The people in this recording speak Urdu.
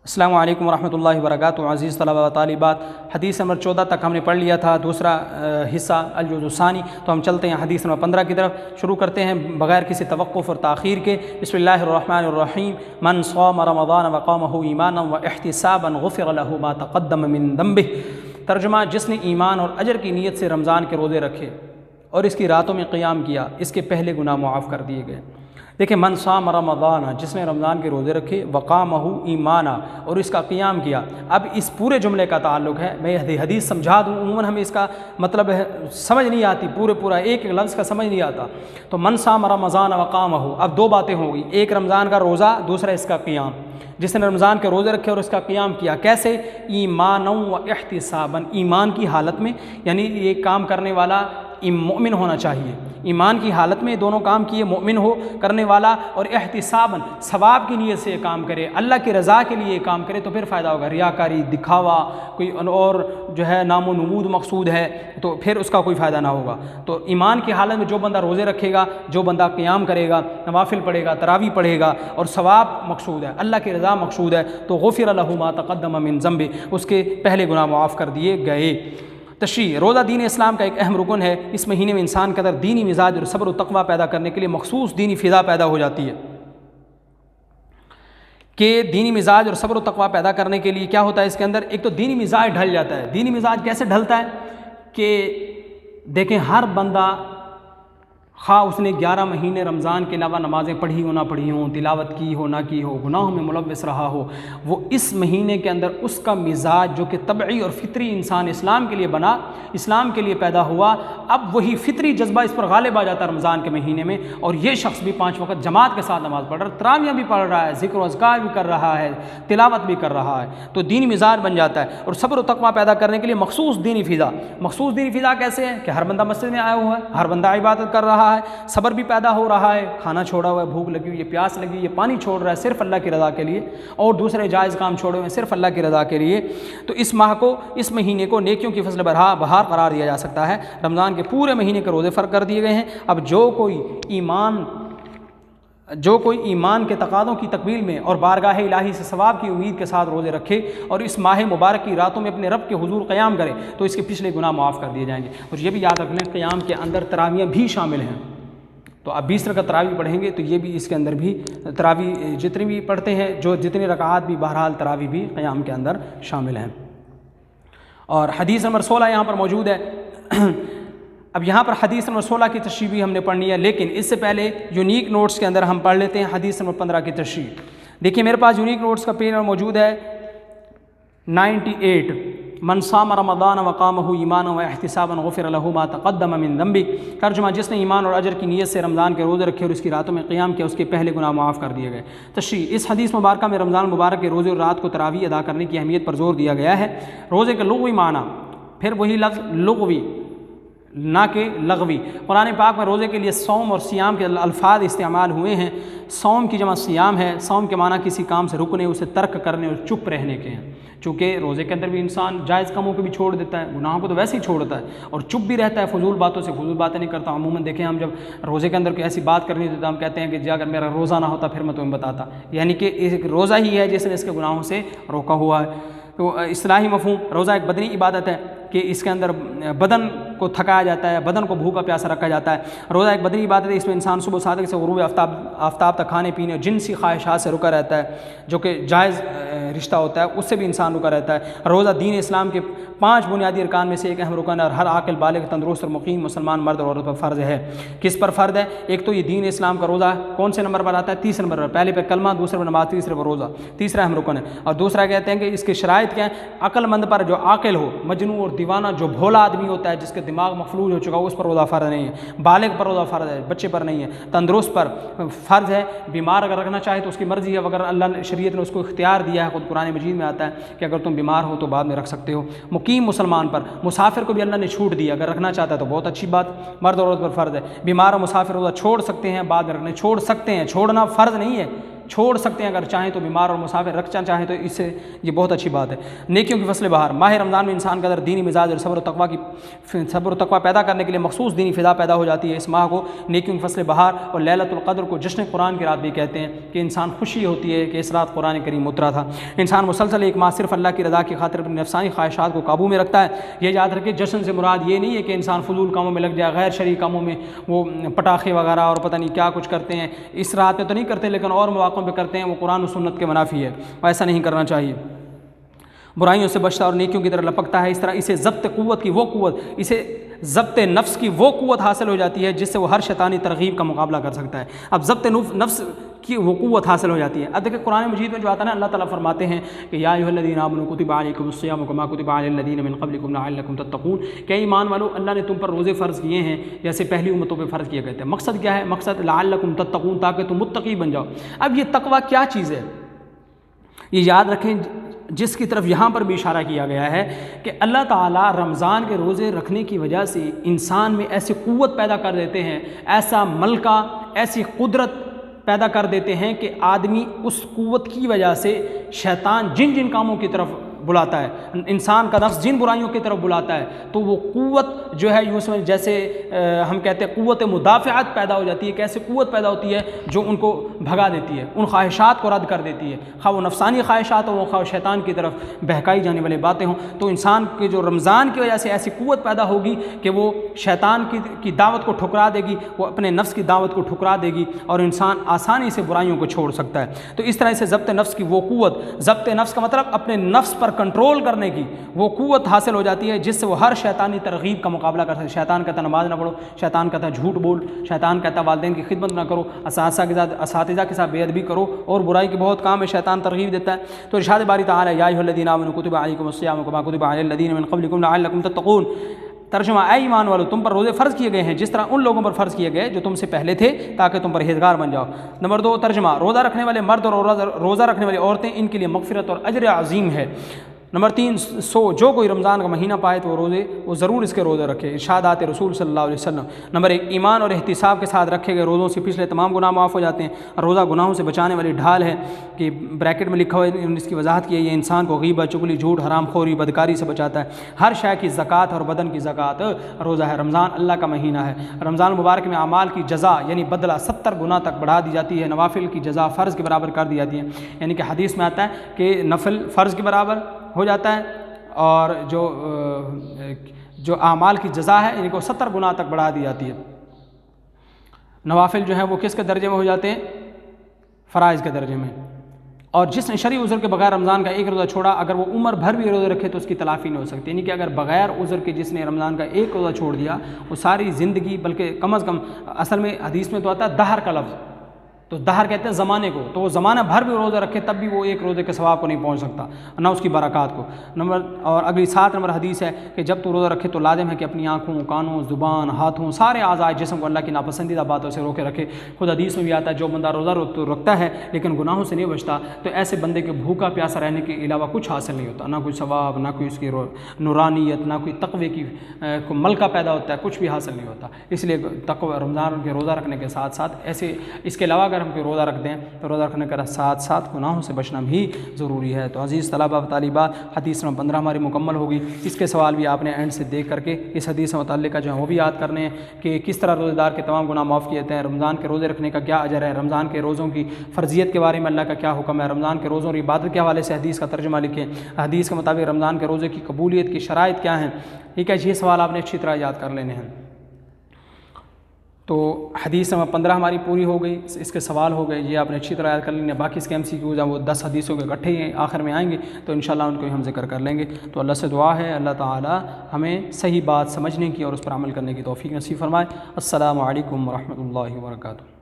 السلام علیکم ورحمۃ اللہ وبرکاتہ۔ عزیز طلباء و طالبات، حدیث نمبر 14 تک ہم نے پڑھ لیا تھا، دوسرا حصہ الجزء الثانی۔ تو ہم چلتے ہیں حدیث نمبر 15 کی طرف، شروع کرتے ہیں بغیر کسی توقف اور تاخیر کے۔ بسم اللہ الرحمن الرحیم۔ من صام رمضان وقامہ ایمانا واحتسابا غفر له ما تقدم من ذنبہ۔ ترجمہ: جس نے ایمان اور اجر کی نیت سے رمضان کے روزے رکھے اور اس کی راتوں میں قیام کیا، اس کے پہلے گناہ معاف کر دیے گئے۔ دیکھیں، من صام رمضان، جس نے رمضان کے روزے رکھے، وقامہ ایمانا، اور اس کا قیام کیا۔ اب اس پورے جملے کا تعلق ہے، میں حدیث سمجھا دوں، عموماً ہمیں اس کا مطلب سمجھ نہیں آتی، پورا ایک لفظ کا سمجھ نہیں آتا۔ تو من صام رمضان وقامہ، اب دو باتیں ہوں گی، ایک رمضان کا روزہ، دوسرا اس کا قیام۔ جس نے رمضان کے روزے رکھے اور اس کا قیام کیا، کیسے؟ ایمانا و احتسابا، ایمان کی حالت میں، یعنی یہ کام کرنے والا مومن ہونا چاہیے۔ ایمان کی حالت میں دونوں کام کیے، مومن ہو کرنے والا، اور احتساباً، ثواب کی نیت سے یہ کام کرے، اللہ کی رضا کے لیے یہ کام کرے، تو پھر فائدہ ہوگا۔ ریاکاری، دکھاوا، کوئی اور جو ہے نام و نمود مقصود ہے، تو پھر اس کا کوئی فائدہ نہ ہوگا۔ تو ایمان کی حالت میں جو بندہ روزے رکھے گا، جو بندہ قیام کرے گا، نوافل پڑھے گا، تراویح پڑھے گا، اور ثواب مقصود ہے، اللہ کی رضا مقصود ہے، تو غفر له ما تقدم من ذنبہ، اس کے پہلے گناہ معاف کر دیے گئے۔ تشریح: روزہ دین اسلام کا ایک اہم رکن ہے۔ اس مہینے میں انسان کے اندر دینی مزاج اور صبر و تقوی پیدا کرنے کے لیے مخصوص دینی فضا پیدا ہو جاتی ہے۔ کہ دینی مزاج اور صبر و تقوی پیدا کرنے کے لیے کیا ہوتا ہے اس کے اندر؟ ایک تو دینی مزاج ڈھل جاتا ہے۔ دینی مزاج کیسے ڈھلتا ہے؟ کہ دیکھیں، ہر بندہ، خواہ اس نے 11 مہینے رمضان کے علاوہ نمازیں پڑھی ہو نہ پڑھی ہوں، تلاوت کی ہو نہ کی ہو، گناہوں میں ملوث رہا ہو، وہ اس مہینے کے اندر اس کا مزاج جو کہ طبعی اور فطری انسان اسلام کے لیے بنا، اسلام کے لیے پیدا ہوا، اب وہی فطری جذبہ اس پر غالب آ جاتا ہے رمضان کے مہینے میں، اور یہ شخص بھی 5 وقت جماعت کے ساتھ نماز پڑھ رہا ہے، تراویح بھی پڑھ رہا ہے، ذکر و اذکار بھی کر رہا ہے، تلاوت بھی کر رہا ہے، تو دینی مزاج بن جاتا ہے۔ اور صبر و تقوی پیدا کرنے کے لیے مخصوص دینی فضا کیسے ہے؟ کہ ہر بندہ مسجد میں آیا ہوا ہے، ہر بندہ عبادت کر رہا ہے، صبر بھی پیدا ہو رہا ہے، کھانا چھوڑا ہوا ہے، بھوک لگی ہوئی ہے، پیاس لگی ہوئی ہے، پانی چھوڑ رہا ہے صرف اللہ کی رضا کے لیے، اور دوسرے جائز کام چھوڑے ہوئے ہیں صرف اللہ کی رضا کے لیے۔ تو اس مہینے کو نیکیوں کی فصل بہار قرار دیا جا سکتا ہے۔ رمضان کے پورے مہینے کے روزے فرض کر دیے گئے ہیں۔ اب جو کوئی ایمان کے تقاضوں کی تکمیل میں اور بارگاہ الہی سے ثواب کی امید کے ساتھ روزے رکھے اور اس ماہ مبارک کی راتوں میں اپنے رب کے حضور قیام کرے، تو اس کے پچھلے گناہ معاف کر دیے جائیں گے۔ اور یہ بھی یاد رکھ لیں، قیام کے اندر تراویح بھی شامل ہیں۔ تو اب 20 رکعت تراویح پڑھیں گے تو یہ بھی اس کے اندر بھی تراویح جتنی بھی پڑھتے ہیں، جو جتنی رکعات بھی، بہرحال تراویح بھی قیام کے اندر شامل ہیں۔ اور حدیث نمبر 16 یہاں پر موجود ہے۔ اب یہاں پر حدیث نمبر 16 کی تشریح بھی ہم نے پڑھنی ہے، لیکن اس سے پہلے یونیک نوٹس کے اندر ہم پڑھ لیتے ہیں حدیث نمبر 15 کی تشریح۔ دیکھیے، میرے پاس یونیک نوٹس کا پیج موجود ہے 98۔ من صام رمضان وقامہ ایمانا واحتسابا غفر له ما تقدم من ذنبہ۔ ترجمہ: جس نے ایمان اور اجر کی نیت سے رمضان کے روزے رکھے اور اس کی راتوں میں قیام کیا، اس کے پہلے گناہ معاف کر دیے گئے۔ تشریح: اس حدیث مبارکہ میں رمضان مبارک کے روزے اور رات کو تراویح ادا کرنے کی اہمیت پر زور دیا گیا ہے۔ روزے کے لغوی معنی، پھر وہی لفظ لغوی نہ کہ لغوی، قرآن پاک میں روزے کے لیے صوم اور سیام کے الفاظ استعمال ہوئے ہیں۔ صوم کی جمع سیام ہے۔ صوم کے معنی کسی کام سے رکنے، اسے ترک کرنے اور چپ رہنے کے ہیں۔ چونکہ روزے کے اندر بھی انسان جائز کاموں کو بھی چھوڑ دیتا ہے، گناہوں کو تو ویسے ہی چھوڑتا ہے، اور چپ بھی رہتا ہے، فضول باتوں سے فضول باتیں نہیں کرتا۔ عموماً دیکھیں، ہم جب روزے کے اندر کوئی ایسی بات کرنی ہوتی ہے تو ہم کہتے ہیں کہ جی اگر میرا روزہ نہ ہوتا پھر میں تمہیں بتاتا، یعنی کہ ایک روزہ ہی ہے جس نے اس کے گناہوں سے روکا ہوا ہے۔ تو اصطلاحی مفہوم، روزہ ایک بدنی عبادت ہے کہ اس کے اندر بدن کو تھکایا جاتا ہے، بدن کو بھوکا پیاسا رکھا جاتا ہے۔ روزہ ایک بدنی عبادت ہے، اس میں انسان صبح صادق سے غروب آفتاب تک کھانے پینے اور جنسی خواہشات سے رکا رہتا ہے، جو کہ جائز رشتہ ہوتا ہے، اس سے بھی انسان رکا رہتا ہے۔ روزہ دین اسلام کے 5 بنیادی ارکان میں سے ایک اہم رکن ہے، اور ہر عاقل بالغ تندرست اور مقیم مسلمان مرد اور عورت پر فرض ہے۔ کس پر فرض ہے؟ ایک تو یہ دین اسلام کا روزہ کون سے نمبر پر آتا ہے؟ 30 نمبر پر۔ پہلے پہ کلمہ، دوسرے پر نماز، تیسرے پر روزہ، تیسرا اہم رکن ہے۔ اور دوسرا کہتے ہیں کہ اس کی شرائط کیا ہے؟ عقل مند پر، جو عاقل ہو، مجنون اور دیوانہ جو بھولا آدمی ہوتا ہے، جس کے دماغ مفلوج ہو چکا ہو، اس پر روزہ فرض نہیں ہے۔ بالغ پر روزہ فرض ہے، بچے پر نہیں ہے۔ تندرست پر فرض ہے، بیمار اگر رکھنا چاہے تو اس کی مرضی ہے، اگر اللہ نے شریعت نے اس کو اختیار دیا ہے، خود قرآن مجید میں آتا ہے کہ اگر تم بیمار ہو تو بعد میں رکھ سکتے ہو۔ مقیم مسلمان پر، مسافر کو بھی اللہ نے چھوٹ دی، اگر رکھنا چاہتا ہے تو بہت اچھی بات، مرد اور عورت پر فرض ہے۔ بیمار اور مسافر روزہ چھوڑ سکتے ہیں، بعد میں رکھنے چھوڑ سکتے ہیں، چھوڑنا فرض نہیں ہے، چھوڑ سکتے ہیں اگر چاہیں تو، بیمار اور مسافر رکھنا چاہیں تو، اس سے یہ بہت اچھی بات ہے۔ نیکیوں کی فصل بہار، ماہ رمضان میں انسان کا اندر دینی مزاج اور صبر و تقویٰ پیدا کرنے کے لیے مخصوص دینی فضا پیدا ہو جاتی ہے۔ اس ماہ کو نیکیوں کی فصل بہار اور لیلۃ القدر کو جشن قرآن کی رات بھی کہتے ہیں کہ انسان خوشی ہوتی ہے کہ اس رات قرآن کریم اترا تھا۔ انسان مسلسل ایک ماہ صرف اللہ کی رضا کی خاطر اپنی نفسانی خواہشات کو قابو میں رکھتا ہے۔ یہ یاد رکھے جشن سے مراد یہ نہیں ہے کہ انسان فضول کاموں میں لگ جائے، غیر شرعی کاموں میں وہ پٹاخے وغیرہ اور پتہ نہیں کیا کچھ کرتے ہیں، اس رات میں تو نہیں کرتے لیکن اور مواقع پہ کرتے ہیں، وہ قرآن و سنت کے منافی ہے، ایسا نہیں کرنا چاہیے۔ برائیوں سے بچتا اور نیکیوں کی طرح لپکتا ہے، اس طرح اسے ضبط نفس کی وہ قوت حاصل ہو جاتی ہے جس سے وہ ہر شیطانی ترغیب کا مقابلہ کر سکتا ہے۔ اب ضبط نفس کی وہ قوت حاصل ہو جاتی ہے۔ اب دیکھیں قرآن مجید میں جو آتا ہے نا، اللہ تعالیٰ فرماتے ہیں کہ یا ایھا الذین آمنوا کتب علیکم الصیام کما کتب علی الذین من قبلکم لعلکم تتقون، کہ ایمان والو اللہ نے تم پر روزے فرض کیے ہیں جیسے پہلی امتوں پہ فرض کیے گئے تھے۔ مقصد کیا ہے؟ مقصد لعلکم تتقون، تاکہ تم متقی بن جاؤ۔ اب یہ تقویٰ کیا چیز ہے؟ یہ یاد رکھیں، جس کی طرف یہاں پر بھی اشارہ کیا گیا ہے کہ اللہ تعالیٰ رمضان کے روزے رکھنے کی وجہ سے انسان میں ایسی قوت پیدا کر دیتے ہیں، ایسا ملکہ، ایسی قدرت پیدا کر دیتے ہیں کہ آدمی اس قوت کی وجہ سے شیطان جن جن کاموں کی طرف بلاتا ہے، انسان کا نفس جن برائیوں کی طرف بلاتا ہے، تو وہ قوت جو ہے یوں سمجھ جیسے ہم کہتے ہیں قوت مدافعت پیدا ہو جاتی ہے، کیسے قوت پیدا ہوتی ہے جو ان کو بھگا دیتی ہے، ان خواہشات کو رد کر دیتی ہے، خواہ وہ نفسانی خواہشات ہوں، خواہ شیطان کی طرف بہکائی جانے والی باتیں ہوں۔ تو انسان کے جو رمضان کی وجہ سے ایسی قوت پیدا ہوگی کہ وہ شیطان کی دعوت کو ٹھکرا دے گی، وہ اپنے نفس کی دعوت کو ٹھکرا دے گی اور انسان آسانی سے برائیوں کو چھوڑ سکتا ہے۔ تو اس طرح سے ضبط نفس کی وہ قوت، ضبط نفس کا مطلب اپنے نفس پر کنٹرول کرنے کی وہ قوت حاصل ہو جاتی ہے جس سے وہ ہر شیطانی ترغیب کا مقابلہ کر سکتے۔ شیطان کہتا ہے نماز نہ پڑھو، شیطان کہتا ہے جھوٹ بول، شیطان کہتا ہے والدین کی خدمت نہ کرو، اساتذہ کے ساتھ بے ادبی کرو، اور برائی کے بہت کام ہے شیطان ترغیب دیتا ہے۔ تو ارشاد باری تعالیٰ یا ایھا الذین آمنوا کتب علیکم الصیام کما کتب علی الذین من قبلکم لعلکم تتقون، ترجمہ اے ایمان والو تم پر روزے فرض کیے گئے ہیں جس طرح ان لوگوں پر فرض کیے گئے جو تم سے پہلے تھے تاکہ تم پرہیزگار بن جاؤ۔ نمبر 2 ترجمہ روزہ رکھنے والے مرد اور روزہ رکھنے والی عورتیں ان کے لیے مغفرت اور اجر عظیم ہے۔ نمبر 3 جو کوئی رمضان کا مہینہ پائے تو وہ ضرور اس کے روزے رکھے، ارشادات رسول صلی اللہ علیہ وسلم۔ نمبر 1 ایمان اور احتساب کے ساتھ رکھے گئے روزوں سے پچھلے تمام گناہ معاف ہو جاتے ہیں۔ روزہ گناہوں سے بچانے والی ڈھال ہے، کہ بریکٹ میں لکھا ہوا ہے، اس کی وضاحت کی ہے، یہ انسان کو غیبت، چغلی، جھوٹ، حرام خوری، بدکاری سے بچاتا ہے۔ ہر شے کی زکوٰۃ اور بدن کی زکوٰۃ روزہ ہے۔ رمضان اللہ کا مہینہ ہے۔ رمضان مبارک میں اعمال کی جزا یعنی بدلہ 70 گنا تک بڑھا دی جاتی ہے، نوافل کی جزا فرض کے برابر کر دی جاتی ہے، یعنی کہ حدیث میں آتا ہے کہ نفل فرض کے برابر ہو جاتا ہے اور جو اعمال کی جزا ہے ان کو 70 گنا تک بڑھا دی جاتی ہے۔ نوافل جو ہیں وہ کس کے درجے میں ہو جاتے ہیں؟ فرائض کے درجے میں۔ اور جس نے شرعی عذر کے بغیر رمضان کا ایک روزہ چھوڑا، اگر وہ عمر بھر بھی روزہ رکھے تو اس کی تلافی نہیں ہو سکتی، یعنی کہ اگر بغیر عذر کے جس نے رمضان کا ایک روزہ چھوڑ دیا، وہ ساری زندگی، بلکہ کم از کم اصل میں حدیث میں تو آتا ہے دہر کا لفظ، تو دہر کہتے ہیں زمانے کو، تو وہ زمانہ بھر بھی روزہ رکھے تب بھی وہ ایک روزے کے ثواب کو نہیں پہنچ سکتا، نہ اس کی برکات کو۔ اور اگلی 7 نمبر حدیث ہے کہ جب تو روزہ رکھے تو لازم ہے کہ اپنی آنکھوں، کانوں، زبان، ہاتھوں، سارے اعضاء جسم کو اللہ کی ناپسندیدہ باتوں سے روکے رکھے۔ خود حدیث میں بھی آتا ہے جو بندہ روزہ تو رکھتا ہے لیکن گناہوں سے نہیں بچتا، تو ایسے بندے کے بھوکا پیاسا رہنے کے علاوہ کچھ حاصل نہیں ہوتا، نہ کوئی ثواب، نہ کوئی اس کی نورانیت، نہ کوئی تقوی کی ملکہ پیدا ہوتا ہے، کچھ بھی حاصل نہیں ہوتا۔ اس لیے تقوی رمضان کے روزہ رکھنے کے ساتھ ساتھ ایسے اس کے علاوہ اگر ہم کوئی روزہ رکھ دیں تو روزہ رکھنے کے ساتھ ساتھ گناہوں سے بچنا بھی ضروری ہے۔ تو عزیز طلبہ و طالبات، حدیث نمبر 15 ہماری مکمل ہوگی۔ اس کے سوال بھی آپ نے اینڈ سے دیکھ کر کے اس حدیث سے متعلقہ جو ہے وہ بھی یاد کرنے ہیں کہ کس طرح روزہ دار کے تمام گناہ معاف کیے جاتے ہیں، رمضان کے روزے رکھنے کا کیا اجر ہے، رمضان کے روزوں کی فرضیت کے بارے میں اللہ کا کیا حکم ہے، رمضان کے روزوں اور عبادت کے حوالے سے حدیث کا ترجمہ لکھیں، حدیث کے مطابق رمضان کے روزے کی قبولیت کی شرائط کیا ہیں۔ ٹھیک ہے، یہ سوال آپ نے اچھی طرح یاد کر لینے ہیں۔ تو حدیث نمبر 15 ہماری پوری ہو گئی، اس کے سوال ہو گئے، یہ آپ نے اچھی طرح یاد کر لینے۔ باقی اس کے MCQs ہیں وہ 10 حدیثوں کے اکٹھے ہی آخر میں آئیں گے، تو انشاءاللہ ان کو ہم ذکر کر لیں گے۔ تو اللہ سے دعا ہے اللہ تعالی ہمیں صحیح بات سمجھنے کی اور اس پر عمل کرنے کی توفیق نصیب فرمائے۔ السلام علیکم ورحمۃ اللہ وبرکاتہ۔